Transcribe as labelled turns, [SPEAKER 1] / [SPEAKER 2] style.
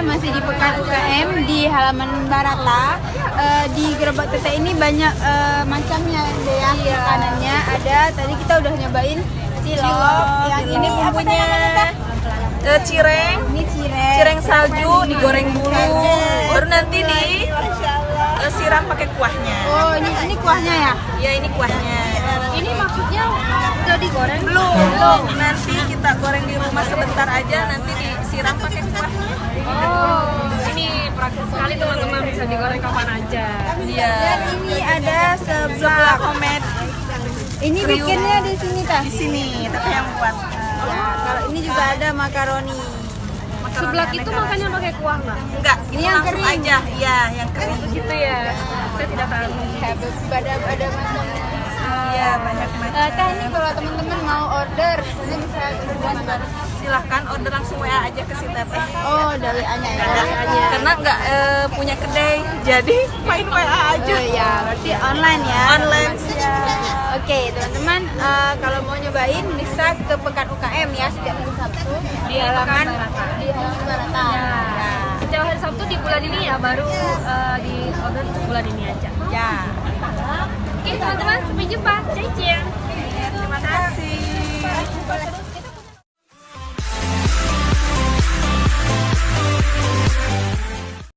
[SPEAKER 1] masih di Pekan UKM di halaman Barata. Di gerobak Teteh ini banyak macamnya deh ya, makanannya ada. Tadi kita udah nyobain cilok. Yang ini bumbunya
[SPEAKER 2] cireng.
[SPEAKER 1] ini
[SPEAKER 2] Cireng salju digoreng dulu, baru nanti siram pakai kuahnya.
[SPEAKER 1] Oh, ini kuahnya ya?
[SPEAKER 2] Ya, ini kuahnya.
[SPEAKER 1] Ini maksudnya udah digoreng?
[SPEAKER 2] Belum. Nanti kita goreng di rumah sebentar aja, nanti disiram pakai kuahnya.
[SPEAKER 3] Oh, ini praktis sekali teman-teman, bisa digoreng kapan aja.
[SPEAKER 2] Iya.
[SPEAKER 1] Dan ini ada
[SPEAKER 2] Sebelah
[SPEAKER 1] seblak.
[SPEAKER 2] homemade
[SPEAKER 1] Ini bikinnya di sini tah?
[SPEAKER 2] di sini, teteh yang buat.
[SPEAKER 1] Ya, kalau ini juga ada makaroni.
[SPEAKER 3] Seblak itu makannya pakai kuah nggak?
[SPEAKER 2] Enggak,
[SPEAKER 1] Ini
[SPEAKER 2] ini
[SPEAKER 1] yang
[SPEAKER 2] langsung
[SPEAKER 1] kering.
[SPEAKER 2] aja. Iya, yang kering.
[SPEAKER 3] Gitu ya. Saya tidak tahu.
[SPEAKER 1] Ada macam.
[SPEAKER 2] Iya, banyak macam.
[SPEAKER 1] Teh ini kalau teman-teman mau order, ini bisa order.
[SPEAKER 2] Silahkan order langsung WA aja ke si teteh.
[SPEAKER 1] Oh, dari Anya ya.
[SPEAKER 2] Karena nggak punya kedai, jadi main WA aja.
[SPEAKER 1] Oh ya, berarti online ya.
[SPEAKER 2] Online.
[SPEAKER 1] Oke, teman-teman, kalau mau nyobain bisa ke Pekan UKM ya setiap hari Sabtu di halaman Barata. Ya.
[SPEAKER 3] Setiap hari Sabtu di bulan ini ya, baru di order bulan ini aja.
[SPEAKER 1] Ya.
[SPEAKER 3] Oke teman-teman, sampai jumpa. Ciao.
[SPEAKER 2] Terima kasih.